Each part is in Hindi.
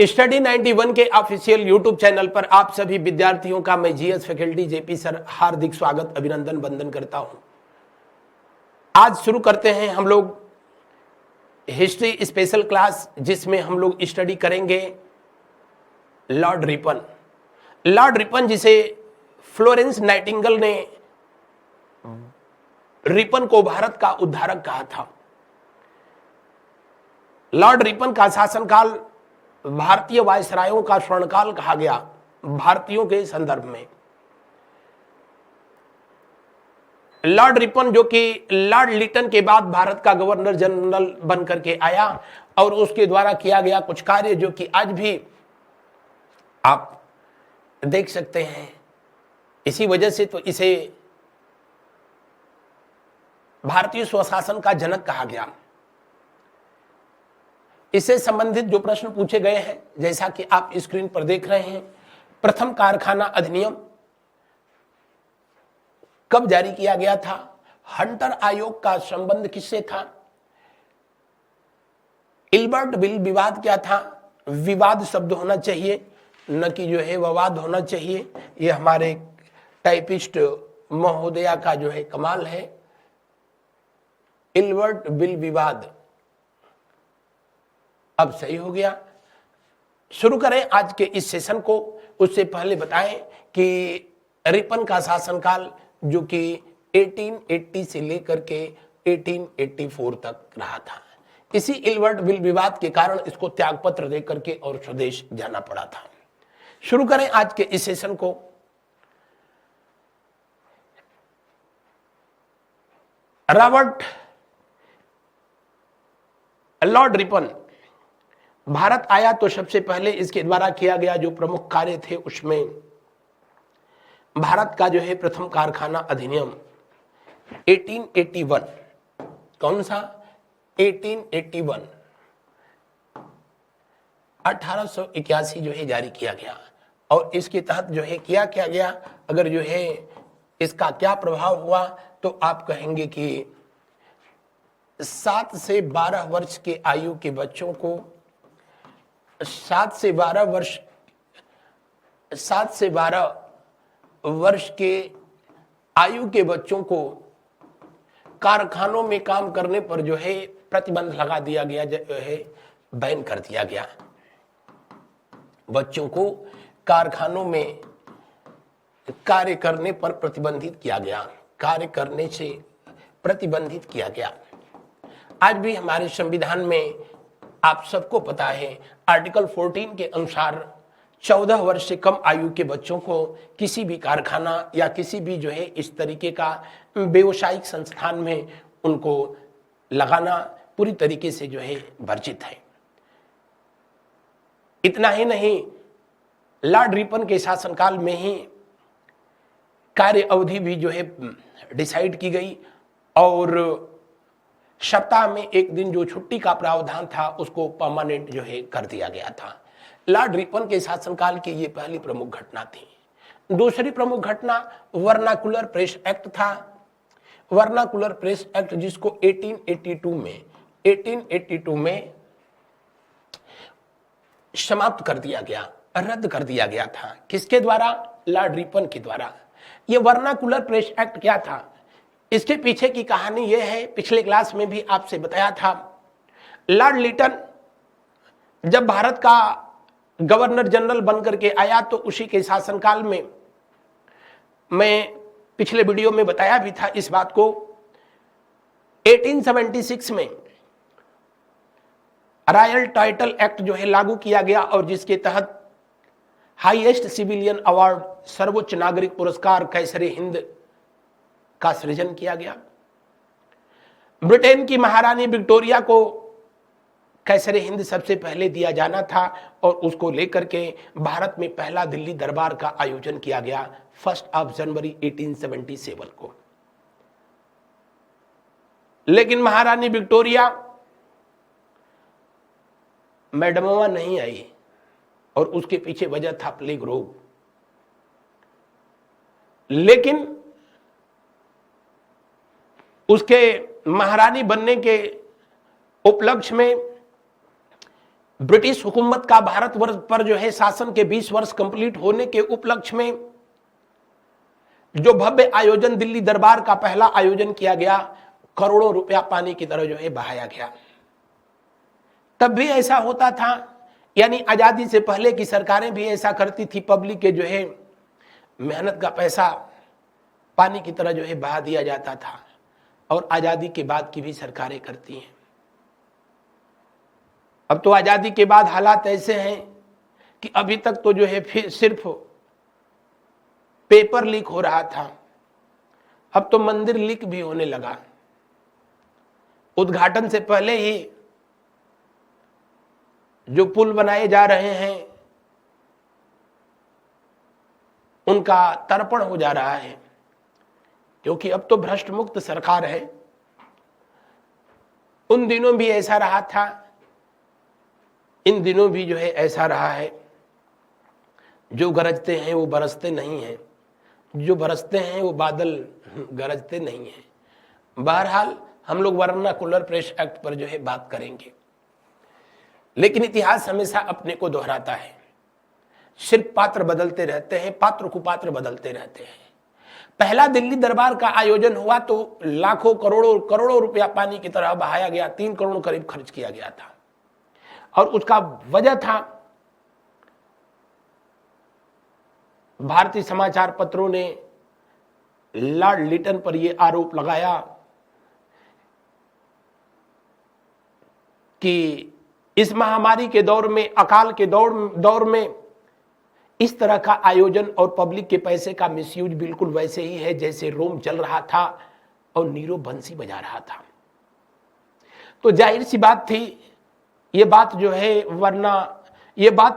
स्टडी 91 के ऑफिशियल यूट्यूब चैनल पर आप सभी विद्यार्थियों का मैं जीएस फैकल्टी जेपी सर हार्दिक स्वागत अभिनंदन वंदन करता हूं। आज शुरू करते हैं हम लोग हिस्ट्री स्पेशल क्लास, जिसमें हम लोग स्टडी करेंगे लॉर्ड रिपन। लॉर्ड रिपन, जिसे फ्लोरेंस नाइटिंगेल ने रिपन को भारत का उद्धारक कहा था। लॉर्ड रिपन का शासनकाल भारतीय वायसरायों का स्वर्णकाल कहा गया। भारतीयों के संदर्भ में लॉर्ड रिपन, जो कि लॉर्ड लिटन के बाद भारत का गवर्नर जनरल बनकर के आया, और उसके द्वारा किया गया कुछ कार्य जो कि आज भी आप देख सकते हैं। इसी वजह से तो इसे भारतीय स्वशासन का जनक कहा गया। इससे संबंधित जो प्रश्न पूछे गए हैं, जैसा कि आप स्क्रीन पर देख रहे हैं, प्रथम कारखाना अधिनियम कब जारी किया गया था? हंटर आयोग का संबंध किससे था? इल्बर्ट बिल विवाद क्या था? विवाद शब्द होना चाहिए, न कि जो है विवाद होना चाहिए। ये हमारे टाइपिस्ट महोदया का जो है कमाल है। इल्बर्ट बिल विवाद अब सही हो गया। शुरू करें आज के इस सेशन को। उससे पहले बताएं कि रिपन का शासनकाल जो कि 1880 से लेकर के 1884 तक रहा था। इसी इल्बर्ट बिल विवाद के कारण इसको त्यागपत्र दे करके और स्वदेश जाना पड़ा था। शुरू करें आज के इस सेशन को। रॉबर्ट लॉर्ड रिपन भारत आया तो सबसे पहले इसके द्वारा किया गया जो प्रमुख कार्य थे, उसमें भारत का जो है प्रथम कारखाना अधिनियम 1881, कौन सा? 1881, 1881 जो है जारी किया गया। और इसके तहत जो है क्या किया गया, अगर जो है इसका क्या प्रभाव हुआ, तो आप कहेंगे कि 7 से 12 वर्ष के आयु के बच्चों को 7 से 12 वर्ष के आयु के बच्चों को कारखानों में काम करने पर जो है प्रतिबंध लगा दिया गया, जो है बैन कर दिया गया। बच्चों को कारखानों में कार्य करने पर प्रतिबंधित किया गया, कार्य करने से प्रतिबंधित किया गया। आज भी हमारे संविधान में आप सबको पता है, आर्टिकल 14 के अनुसार 14 वर्ष से कम आयु के बच्चों को किसी भी कारखाना या किसी भी जो है इस तरीके का व्यावसायिक संस्थान में उनको लगाना पूरी तरीके से जो है वर्जित है। इतना ही नहीं, लॉर्ड रिपन के शासनकाल में ही कार्य अवधि भी जो है डिसाइड की गई, और सप्ताह में एक दिन जो छुट्टी का प्रावधान था उसको परमानेंट जो है कर दिया गया था। लॉर्ड रिपन के शासनकाल की ये पहली प्रमुख घटना थी। दूसरी प्रमुख घटना वर्नाकुलर प्रेस एक्ट था। वर्नाकुलर प्रेस एक्ट, जिसको 1882 में समाप्त कर दिया गया, रद्द कर दिया गया था। किसके द्वारा? लॉर्ड रिपन के द्वारा। ये वर्नाकुलर प्रेस एक्ट क्या था? इसके पीछे की कहानी यह है, पिछले क्लास में भी आपसे बताया था। लॉर्ड लिटन जब भारत का गवर्नर जनरल बनकर के आया, तो उसी के शासनकाल में, मैं पिछले वीडियो में बताया भी था इस बात को, 1876 में रॉयल टाइटल एक्ट जो है लागू किया गया, और जिसके तहत हाईएस्ट सिविलियन अवार्ड, सर्वोच्च नागरिक पुरस्कार कैसरे हिंद का सृजन किया गया। ब्रिटेन की महारानी विक्टोरिया को कैसरे हिंद सबसे पहले दिया जाना था, और उसको लेकर के भारत में पहला दिल्ली दरबार का आयोजन किया गया 1 जनवरी 1877 को। लेकिन महारानी विक्टोरिया मैडमवा नहीं आई, और उसके पीछे वजह था प्लेग रोग। लेकिन उसके महारानी बनने के उपलक्ष्य में ब्रिटिश हुकूमत का भारतवर्ष पर जो है शासन के 20 वर्ष कंप्लीट होने के उपलक्ष्य में जो भव्य आयोजन दिल्ली दरबार का पहला आयोजन किया गया, करोड़ों रुपया पानी की तरह जो है बहाया गया। तब भी ऐसा होता था, यानी आजादी से पहले की सरकारें भी ऐसा करती थी, पब्लिक के जो है मेहनत का पैसा पानी की तरह जो है बहा दिया जाता था, और आजादी के बाद की भी सरकारें करती हैं। अब तो आजादी के बाद हालात ऐसे हैं कि अभी तक तो जो है फिर सिर्फ पेपर लीक हो रहा था, अब तो मंदिर लीक भी होने लगा। उद्घाटन से पहले ही जो पुल बनाए जा रहे हैं उनका तर्पण हो जा रहा है, क्योंकि अब तो भ्रष्ट मुक्त सरकार है। उन दिनों भी ऐसा रहा था, इन दिनों भी जो है ऐसा रहा है। जो गरजते हैं वो बरसते नहीं हैं, जो बरसते हैं वो बादल गरजते नहीं हैं। बहरहाल हम लोग वर्नाकुलर प्रेस एक्ट पर जो है बात करेंगे, लेकिन इतिहास हमेशा अपने को दोहराता है। सिर्फ पात्र बदलते रहते हैं, पात्र कुपात्र बदलते रहते हैं। पहला दिल्ली दरबार का आयोजन हुआ तो लाखों करोड़ों रुपया पानी की तरह बहाया गया, 3 करोड़ करीब खर्च किया गया था। और उसका वजह था भारतीय समाचार पत्रों ने लॉर्ड लिटन पर यह आरोप लगाया कि इस महामारी के दौर में, अकाल के दौर में इस तरह का आयोजन और पब्लिक के पैसे का मिसयूज बिल्कुल वैसे ही है जैसे रोम चल रहा था और नीरो बंसी बजा रहा था। तो जाहिर सी बात थी, ये बात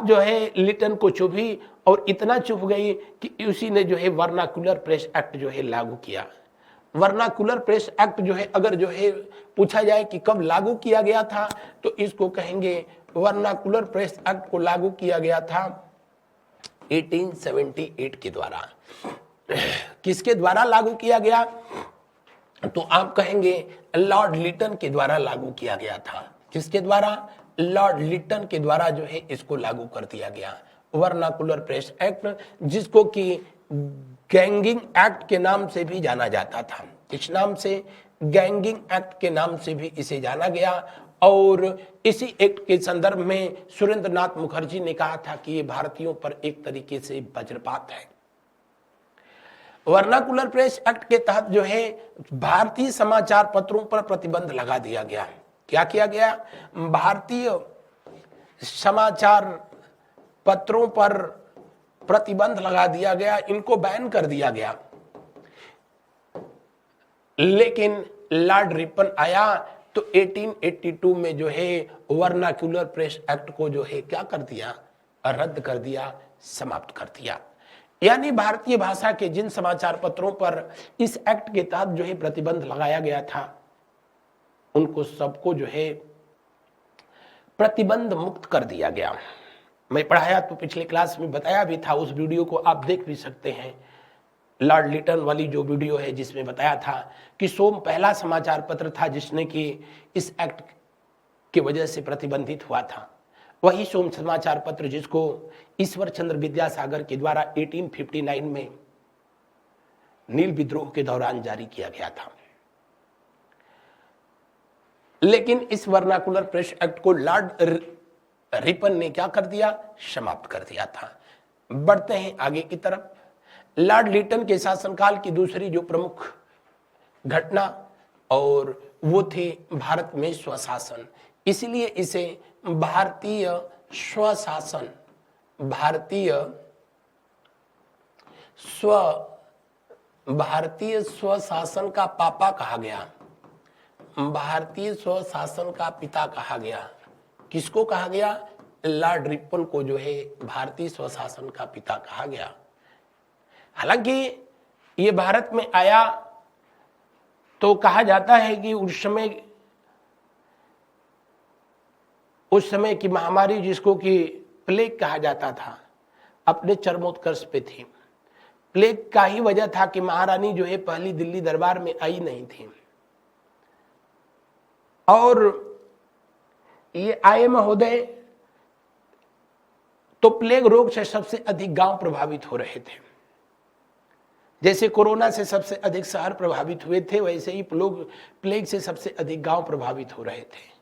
जो है लिटन को चुभी, और इतना चुभ गई कि उसी ने जो है वर्नाकुलर प्रेस एक्ट जो है लागू किया। वर्नाकुलर प्रेस एक्ट जो है, अगर जो है पूछा जाए कि कब लागू किया गया था, तो इसको कहेंगे वर्नाकुलर प्रेस एक्ट को लागू किया गया था 1878 के द्वारा। किसके द्वारा लागू किया गया? तो आप कहेंगे लॉर्ड लिटन के द्वारा लागू किया गया था। किसके द्वारा? लॉर्ड लिटन के द्वारा जो है इसको लागू कर दिया गया, वर्नाकुलर प्रेस एक्ट, जिसको कि गैंगिंग एक्ट के नाम से भी जाना जाता था। इस नाम से, गैंगिंग एक्ट के नाम से भी इसे जाना गया। और इसी एक्ट के संदर्भ में सुरेंद्र नाथ मुखर्जी ने कहा था कि ये भारतीयों पर एक तरीके से वज्रपात है। वर्नाकुलर प्रेस एक्ट के तहत जो है भारतीय समाचार पत्रों पर प्रतिबंध लगा दिया गया। क्या किया गया? भारतीय समाचार पत्रों पर प्रतिबंध लगा दिया गया, इनको बैन कर दिया गया। लेकिन लॉर्ड रिपन आया तो 1882 में जो है वर्नाकुलर प्रेस एक्ट को जो है क्या कर दिया? रद्द कर दिया, समाप्त कर दिया। यानी भारतीय भाषा के जिन समाचार पत्रों पर इस एक्ट के तहत जो है प्रतिबंध लगाया गया था, उनको सबको जो है प्रतिबंध मुक्त कर दिया गया। मैं पढ़ाया तो पिछले क्लास में बताया भी था, उस वीडियो को आप देख भी सकते हैं। लॉर्ड लिटन वाली जो वीडियो है जिसमें बताया था कि सोम पहला समाचार पत्र था जिसने कि इस एक्ट की वजह से प्रतिबंधित हुआ था। वही सोम समाचार पत्र जिसको ईश्वर चंद्र विद्यासागर के द्वारा 1859 में नील विद्रोह के दौरान जारी किया गया था। लेकिन इस वर्नाकुलर प्रेस एक्ट को लॉर्ड रिपन ने क्या कर दिया? समाप्त कर दिया था। बढ़ते हैं आगे की तरफ। लॉर्ड लिटन के शासनकाल की दूसरी जो प्रमुख घटना, और वो थे भारत में स्वशासन। इसलिए इसे भारतीय स्वशासन, भारतीय स्वशासन का पापा कहा गया, भारतीय स्वशासन का पिता कहा गया। किसको कहा गया? लॉर्ड रिपन को जो है भारतीय स्वशासन का पिता कहा गया। हालांकि ये भारत में आया तो कहा जाता है कि उस समय की महामारी जिसको कि प्लेग कहा जाता था, अपने चरमोत्कर्ष पे थी। प्लेग का ही वजह था कि महारानी जो है पहली दिल्ली दरबार में आई नहीं थी, और ये आए महोदय तो प्लेग रोग से सबसे अधिक गांव प्रभावित हो रहे थे। जैसे कोरोना से सबसे अधिक शहर प्रभावित हुए थे, वैसे ही लोग प्लेग से सबसे अधिक गांव प्रभावित हो रहे थे।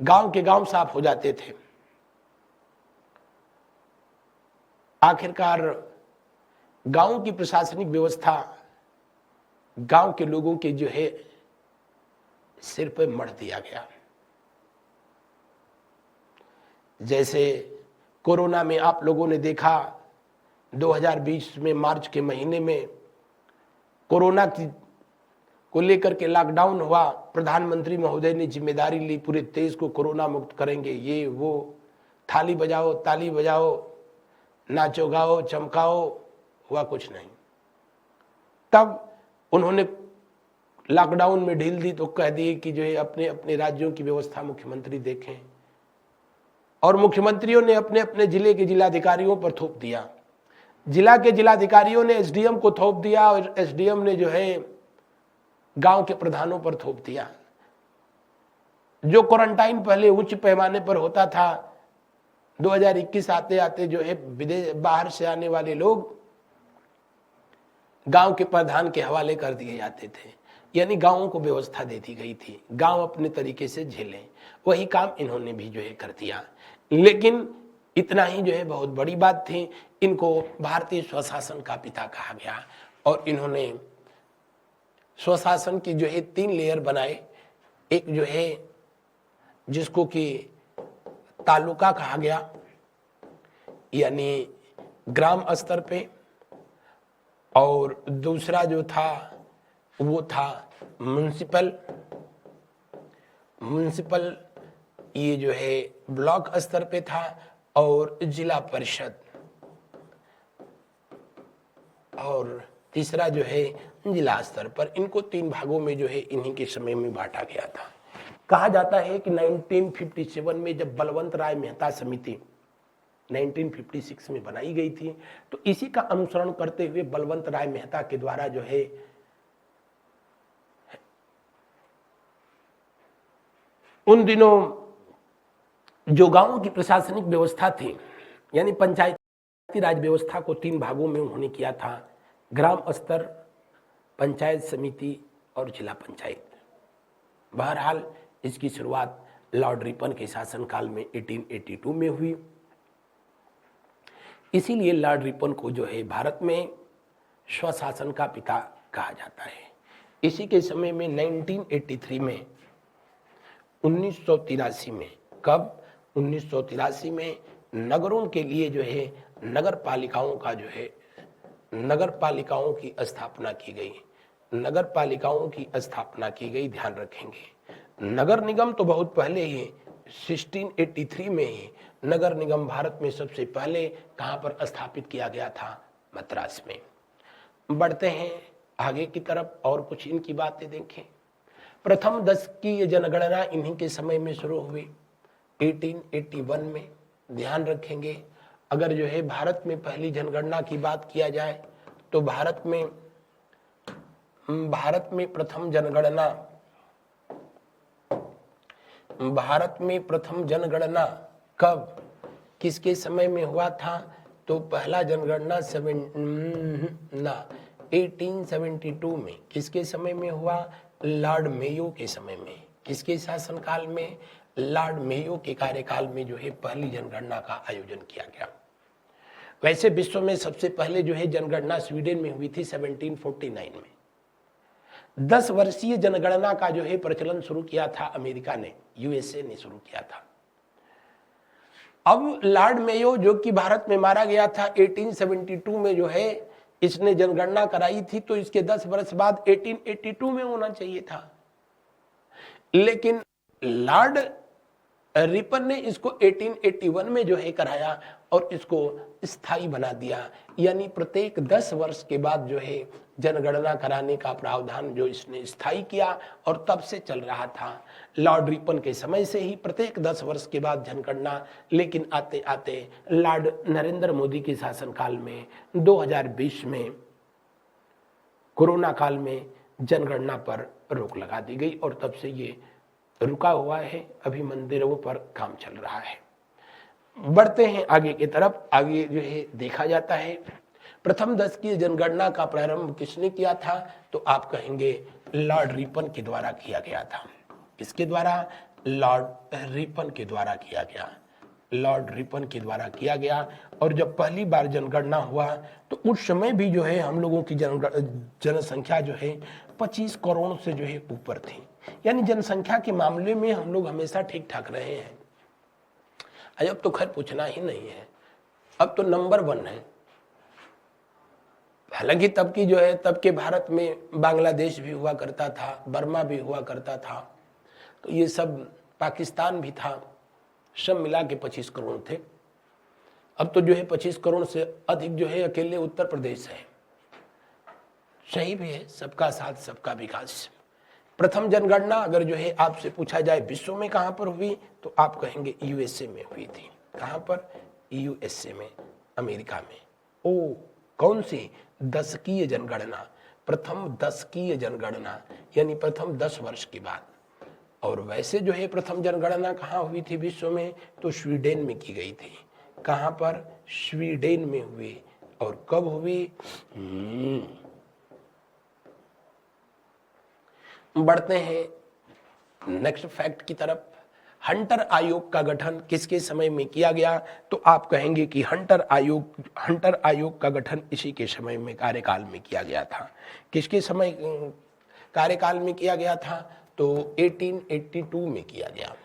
गांव के गांव साफ हो जाते थे। आखिरकार गांव की प्रशासनिक व्यवस्था गांव के लोगों के जो है सिर पर मढ़ दिया गया। जैसे कोरोना में आप लोगों ने देखा 2020 में मार्च के महीने में कोरोना को लेकर के लॉकडाउन हुआ। प्रधानमंत्री महोदय ने जिम्मेदारी ली, पूरे देश को कोरोना मुक्त करेंगे, ये वो, थाली बजाओ, ताली बजाओ, नाचो गाओ चमकाओ, हुआ कुछ नहीं। तब उन्होंने लॉकडाउन में ढील दी तो कह दिए कि जो है अपने अपने राज्यों की व्यवस्था मुख्यमंत्री देखें, और मुख्यमंत्रियों ने अपने अपने जिले के जिलाधिकारियों पर थोप दिया। जिला के जिलाधिकारियों ने एसडीएम को थोप दिया और एसडीएम ने जो है गांव के प्रधानों पर थोप दिया। जो क्वारंटाइन पहले उच्च पैमाने पर होता था, 2021 आते आते जो है विदेश बाहर से आने वाले लोग गांव के प्रधान के हवाले कर दिए जाते थे, यानी गांवों को व्यवस्था दे दी गई थी, गांव अपने तरीके से झेलें। वही काम इन्होंने भी जो है कर दिया। लेकिन इतना ही जो है बहुत बड़ी बात थी। इनको भारतीय स्वशासन का पिता कहा गया और इन्होंने स्वशासन की जो है 3 लेयर बनाए। एक जो है जिसको कि तालुका कहा गया, यानी ग्राम स्तर पे, और दूसरा जो था वो था म्युनिसिपल, ये जो है ब्लॉक स्तर पे था, और जिला परिषद, और तीसरा जो है जिला स्तर पर। इनको 3 भागों में जो है इन्हीं के समय में बांटा गया था। कहा जाता है कि 1957 में जब बलवंत राय मेहता समिति 1956 में बनाई गई थी, तो इसी का अनुसरण करते हुए बलवंत राय मेहता के द्वारा जो है उन दिनों जो गांवों की प्रशासनिक व्यवस्था थी, यानी पंचायती राज व्यवस्था को 3 भागों में उन्होंने किया था: ग्राम स्तर, पंचायत समिति और जिला पंचायत। बहरहाल इसकी शुरुआत लॉर्ड रिपन के शासनकाल में 1882 में हुई। इसीलिए लॉर्ड रिपन को जो है भारत में स्वशासन का पिता कहा जाता है। इसी के समय में 1983 में 1983 में, कब 1983 में नगरों के लिए जो है नगर पालिकाओं का जो है नगर पालिकाओं की स्थापना की गई। नगर पालिकाओं की स्थापना की गई, ध्यान रखेंगे। नगर निगम तो बहुत पहले ही 1683 में ही नगर निगम भारत में सबसे पहले कहां पर स्थापित किया गया था? मद्रास में। बढ़ते हैं आगे की तरफ और कुछ इनकी बातें देखें। प्रथम 10 की ये जनगणना इन्हीं के समय में शुरू हुई 1881 में। ध्यान रखेंगे, अगर जो है भारत में पहली जनगणना की बात किया जाए तो भारत में प्रथम जनगणना कब, किसके समय में हुआ था? तो पहला जनगणना 1872 में। किसके समय में हुआ? लॉर्ड मेयो के समय में। किसके शासनकाल में? लॉर्ड मेयो के कार्यकाल में जो है पहली जनगणना का आयोजन किया गया। वैसे विश्व में सबसे पहले जो है जनगणना स्वीडन में हुई थी 1749 में। 10 वर्षीय जनगणना का जो है प्रचलन शुरू किया था अमेरिका ने, यूएसए ने शुरू किया था। अब लॉर्ड मेयो जो कि भारत में मारा गया था 1872 में जो है इसने जनगणना कराई थी, तो इसके 10 वर्ष बाद 1882 में होना चाहिए था। लेकिन लॉर्ड रिपन ने इसको 1881 में जो है कराया और इसको स्थायी बना दिया, यानी प्रत्येक 10 वर्ष के बाद जो है जनगणना कराने का प्रावधान जो इसने स्थायी किया और तब से चल रहा था। लॉर्ड रिपन के समय से ही प्रत्येक 10 वर्ष के बाद जनगणना, लेकिन आते आते लॉर्ड नरेंद्र मोदी के शासनकाल में 2020 में कोरोना काल में जनगणना पर रोक लगा दी गई और तब से ये रुका हुआ है। अभी मंदिरों पर काम चल रहा है। बढ़ते हैं आगे की तरफ। आगे जो है देखा जाता है प्रथम 10 की जनगणना का प्रारंभ किसने किया था, तो आप कहेंगे लॉर्ड रिपन के द्वारा किया गया था। किसके द्वारा? लॉर्ड रिपन के द्वारा किया गया, लॉर्ड रिपन के द्वारा किया गया। और जब पहली बार जनगणना हुआ तो उस समय भी जो है हम लोगों की जनसंख्या जो है 25 करोड़ से जो है ऊपर थी। यानी जनसंख्या के मामले में हम लोग हमेशा ठीक ठाक रहे हैं। अब तो खैर पूछना ही नहीं है, अब तो नंबर 1 है। हालांकि तब की जो है, तब के भारत में बांग्लादेश भी हुआ करता था, बर्मा भी हुआ करता था, तो ये सब, पाकिस्तान भी था, सब मिला के 25 करोड़ थे। अब तो जो है 25 करोड़ से अधिक जो है अकेले उत्तर प्रदेश है। सही भी है, सबका साथ सबका विकास। प्रथम जनगणना अगर जो है आपसे पूछा जाए विश्व में कहां पर हुई, तो आप कहेंगे यूएसए में हुई थी। कहां पर? यूएसए में, अमेरिका में। ओ कौन सी? 10कीय जनगणना, प्रथम 10कीय जनगणना, यानी प्रथम 10 वर्ष के बाद। और वैसे जो है प्रथम जनगणना कहाँ हुई थी विश्व में, तो स्वीडन में की गई थी। कहाँ पर? स्वीडन में हुई। और कब हुई? बढ़ते हैं नेक्स्ट फैक्ट की तरफ। हंटर आयोग का गठन किसके समय में किया गया, तो आप कहेंगे कि हंटर आयोग का गठन इसी के समय में, कार्यकाल में किया गया था। किसके समय कार्यकाल में किया गया था, तो 1882 में किया गया।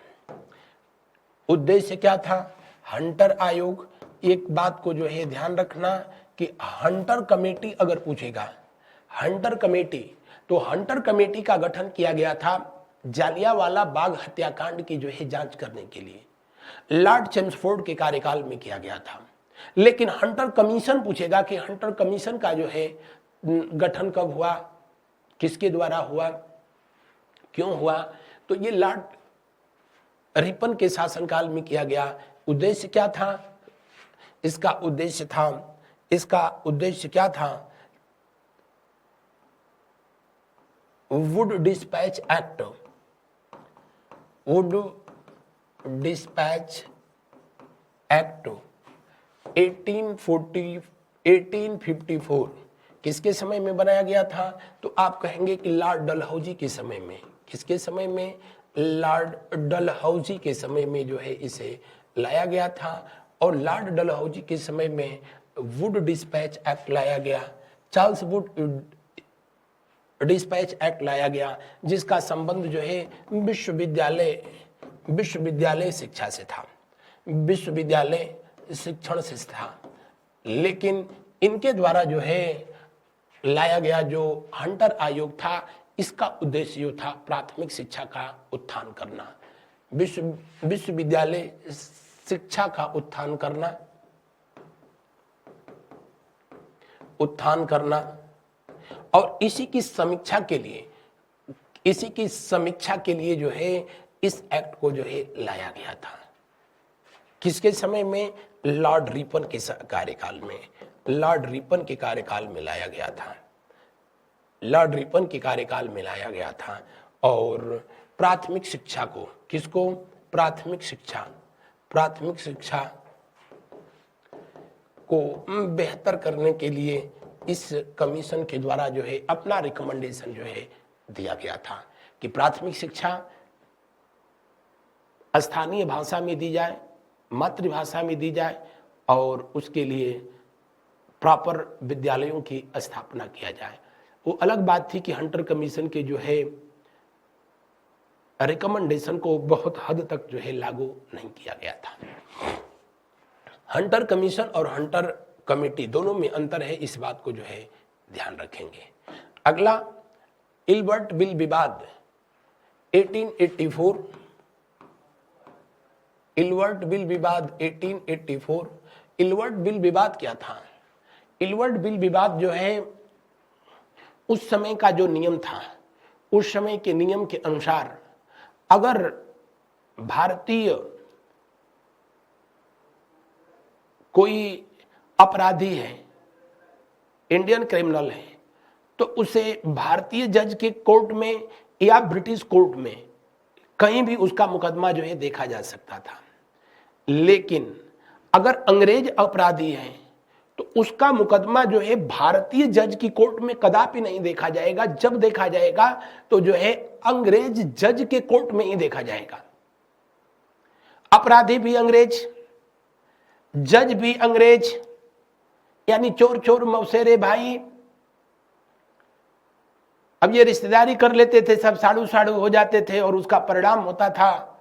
उद्देश्य क्या था? हंटर आयोग, एक बात को जो है ध्यान रखना कि हंटर कमेटी अगर पूछेगा, हंटर कमेटी, तो हंटर कमेटी का गठन किया गया था जालियांवाला बाग हत्याकांड की जो है जांच करने के लिए, लॉर्ड चेम्सफोर्ड के कार्यकाल में किया गया था। लेकिन हंटर कमीशन पूछेगा कि हंटर कमीशन का जो है गठन कब हुआ, किसके द्वारा हुआ, क्यों हुआ, तो ये लॉर्ड रिपन के शासनकाल में किया गया। उद्देश्य क्या था? इसका उद्देश्य क्या था? वुड डिस्पैच एक्ट 1854 किसके समय में बनाया गया था, तो आप कहेंगे कि लॉर्ड डलहौजी के समय में। किसके समय में? लॉर्ड डलहौजी के समय में जो है इसे लाया गया था। और लॉर्ड डलहौजी के समय में वुड डिस्पैच एक्ट लाया गया, चार्ल्स वुड डिस्पैच एक्ट लाया गया, जिसका संबंध जो है विश्वविद्यालय शिक्षा से था, विश्वविद्यालय शिक्षण से था। लेकिन इनके द्वारा जो है लाया गया जो हंटर आयोग था, इसका उद्देश्य यो था प्राथमिक शिक्षा का उत्थान करना, विश्वविद्यालय शिक्षा का उत्थान करना। और इसी की समीक्षा के लिए जो है इस एक्ट को जो है लाया गया था। किसके समय में? लॉर्ड रिपन के कार्यकाल में, लॉर्ड रिपन के कार्यकाल में लाया गया था, लॉर्ड रिपन के कार्यकाल में लाया गया था। और प्राथमिक शिक्षा को, किसको? प्राथमिक शिक्षा को बेहतर करने के लिए इस कमीशन के द्वारा जो है अपना रिकमेंडेशन जो है दिया गया था कि प्राथमिक शिक्षा स्थानीय भाषा में दी जाए, मातृभाषा में दी जाए, और उसके लिए प्रॉपर विद्यालयों की स्थापना किया जाए। वो अलग बात थी कि हंटर कमीशन के जो है रिकमेंडेशन को बहुत हद तक जो है लागू नहीं किया गया था। हंटर कमीशन और हंटर कमेटी दोनों में अंतर है, इस बात को जो है ध्यान रखेंगे। अगला इल्बर्ट बिल विवाद 1884, इल्बर्ट बिल विवाद 1884। इल्बर्ट बिल विवाद क्या था? इल्बर्ट बिल विवाद जो है उस समय का जो नियम था, उस समय के नियम के अनुसार अगर भारतीय कोई अपराधी है, इंडियन क्रिमिनल है, तो उसे भारतीय जज के कोर्ट में या ब्रिटिश कोर्ट में कहीं भी उसका मुकदमा जो है देखा जा सकता था। लेकिन अगर अंग्रेज अपराधी है तो उसका मुकदमा जो है भारतीय जज की कोर्ट में कदापि नहीं देखा जाएगा। जब देखा जाएगा तो जो है अंग्रेज जज के कोर्ट में ही देखा जाएगा। अपराधी भी अंग्रेज, जज भी अंग्रेज, यानी चोर चोर मौसेरे भाई। अब ये रिश्तेदारी कर लेते थे, सब साड़ू साड़ू हो जाते थे और उसका परिणाम होता था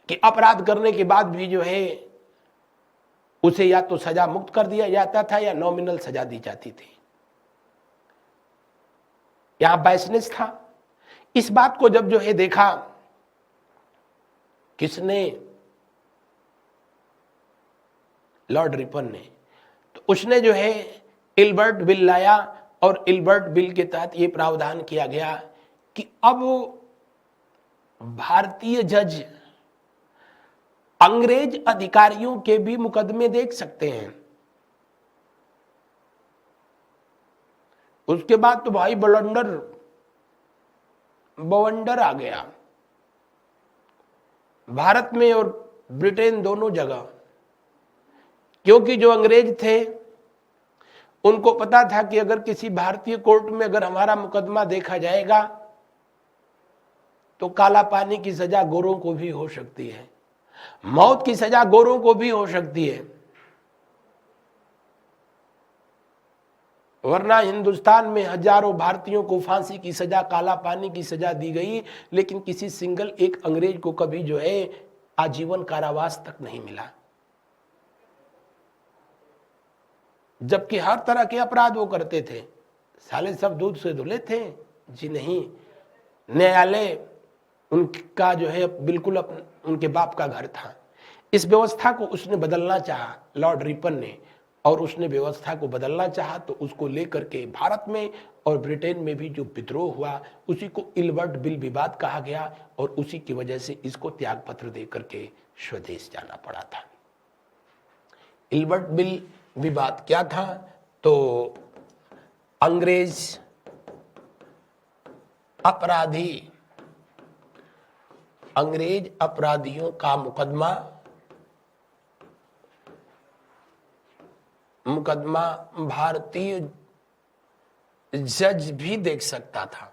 कि अपराध करने के बाद भी जो है उसे या तो सजा मुक्त कर दिया जाता था या नॉमिनल सजा दी जाती थी। यहां बायसनेस था। इस बात को जब जो है देखा किसने, लॉर्ड रिपन ने, तो उसने जो है इल्बर्ट बिल लाया और इल्बर्ट बिल के तहत यह प्रावधान किया गया कि अब भारतीय जज अंग्रेज अधिकारियों के भी मुकदमे देख सकते हैं। उसके बाद तो भाई बवंडर आ गया भारत में और ब्रिटेन दोनों जगह, क्योंकि जो अंग्रेज थे उनको पता था कि अगर किसी भारतीय कोर्ट में अगर हमारा मुकदमा देखा जाएगा तो काला पानी की सजा गोरों को भी हो सकती है, मौत की सजा गोरों को भी हो सकती है। वरना हिंदुस्तान में हजारों भारतीयों को फांसी की सजा, काला पानी की सजा दी गई, लेकिन किसी सिंगल एक अंग्रेज को कभी जो है आजीवन कारावास तक नहीं मिला। जबकि हर तरह के अपराध वो करते थे। साले सब दूध से धुले थे जी नहीं। न्यायालय उनका जो है बिल्कुल उनके बाप का घर था। इस व्यवस्था को उसने बदलना चाहा लॉर्ड रिपन ने, और उसने व्यवस्था को बदलना चाहा तो उसको लेकर के भारत में और ब्रिटेन में भी जो विद्रोह हुआ उसी को इल्बर्ट बिल विवाद कहा गया, और उसी की वजह से इसको त्याग पत्र दे करके स्वदेश जाना पड़ा था। इल्बर्ट बिल विवाद क्या था? तो अंग्रेज अपराधियों का मुकदमा भारतीय जज भी देख सकता था।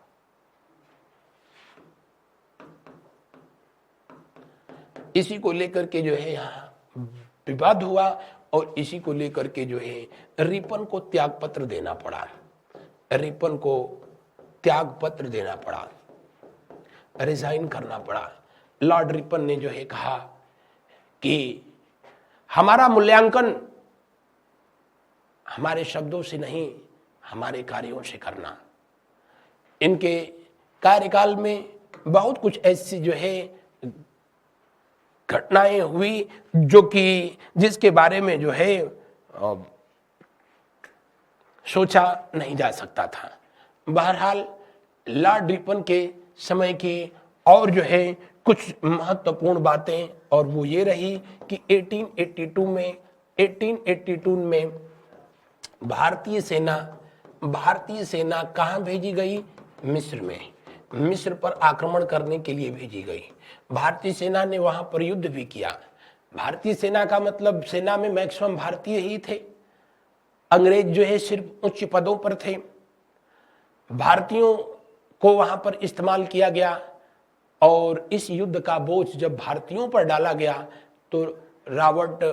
इसी को लेकर के जो है यहां विवाद हुआ और इसी को लेकर के जो है रिपन को त्याग पत्र देना पड़ा। रिजाइन करना पड़ा। लॉर्ड रिपन ने जो है कहा कि हमारा मूल्यांकन हमारे शब्दों से नहीं, हमारे कार्यों से करना। इनके कार्यकाल में बहुत कुछ ऐसी जो है घटनाएं हुई जो कि जिसके बारे में जो है सोचा नहीं जा सकता था। बहरहाल लॉर्ड रिपन के समय की और जो है कुछ महत्वपूर्ण बातें, और वो ये रही कि 1882 में भारतीय सेना कहाँ भेजी गई? मिस्र में। मिस्र पर आक्रमण करने के लिए भेजी गई। भारतीय सेना ने वहां पर युद्ध भी किया। भारतीय सेना का मतलब सेना में मैक्सिमम भारतीय ही थे, अंग्रेज जो है सिर्फ उच्च पदों पर थे। भारतीयों को वहां पर इस्तेमाल किया गया, और इस युद्ध का बोझ जब भारतीयों पर डाला गया तो रॉबर्ट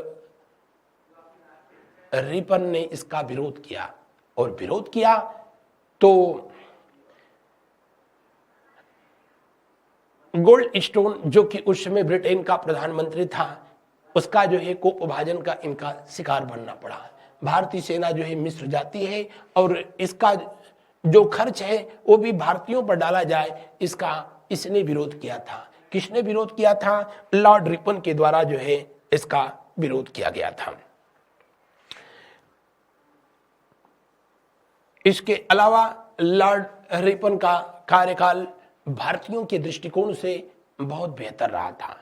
रिपन ने इसका विरोध किया, और विरोध किया तो गोल्ड स्टोन जो कि उस समय ब्रिटेन का प्रधानमंत्री था, उसका जो है कोपभाजन का इनका शिकार बनना पड़ा। भारतीय सेना जो है मिस्र जाती है और इसका जो खर्च है वो भी भारतीयों पर डाला जाए, इसने विरोध किया था। किसने विरोध किया था? लॉर्ड रिपन के द्वारा जो है इसका विरोध किया गया था। इसके अलावा लॉर्ड रिपन का कार्यकाल भारतीयों के दृष्टिकोण से बहुत बेहतर रहा था,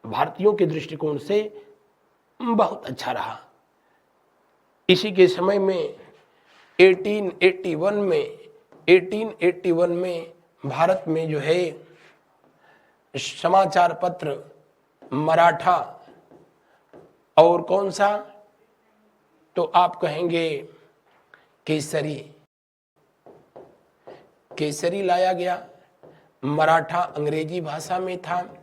भारतीयों के दृष्टिकोण से बहुत अच्छा रहा। इसी के समय में 1881 में भारत में जो है समाचार पत्र मराठा और कौन सा, तो आप कहेंगे केसरी। केसरी लाया गया। मराठा अंग्रेजी भाषा में था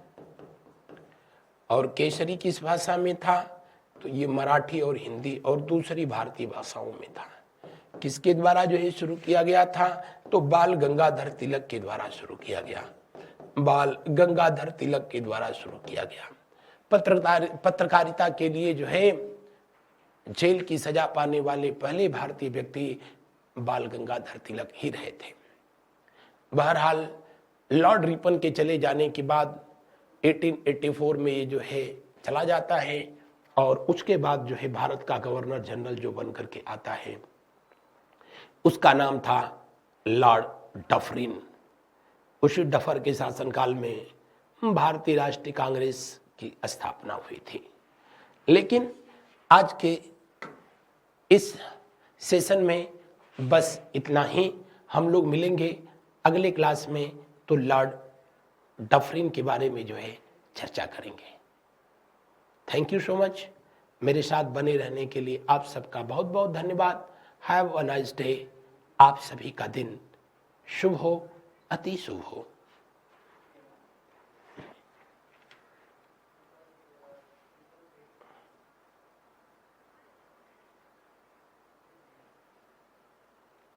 और केसरी किस भाषा में था, तो ये मराठी और हिंदी और दूसरी भारतीय भाषाओं में था। किसके द्वारा जो है शुरू किया गया था, तो बाल गंगाधर तिलक के द्वारा शुरू किया गया। बाल गंगाधर तिलक के द्वारा शुरू किया गया। पत्रकारिता के लिए जो है जेल की सजा पाने वाले पहले भारतीय व्यक्ति बाल गंगाधर तिलक ही रहे थे। बहरहाल लॉर्ड रिपन के चले जाने के बाद 1884 में ये जो है चला जाता है और उसके बाद जो है भारत का गवर्नर जनरल जो बन करके आता है उसका नाम था लॉर्ड डफरिन। उसी डफर के शासनकाल में भारतीय राष्ट्रीय कांग्रेस की स्थापना हुई थी। लेकिन आज के इस सेशन में बस इतना ही। हम लोग मिलेंगे अगले क्लास में तो लॉर्ड डफरिन के बारे में जो है चर्चा करेंगे। Thank you so much. मेरे साथ बने रहने के लिए आप सबका बहुत बहुत धन्यवाद। Have a nice day. आप सभी का दिन शुभ हो, अति शुभ हो।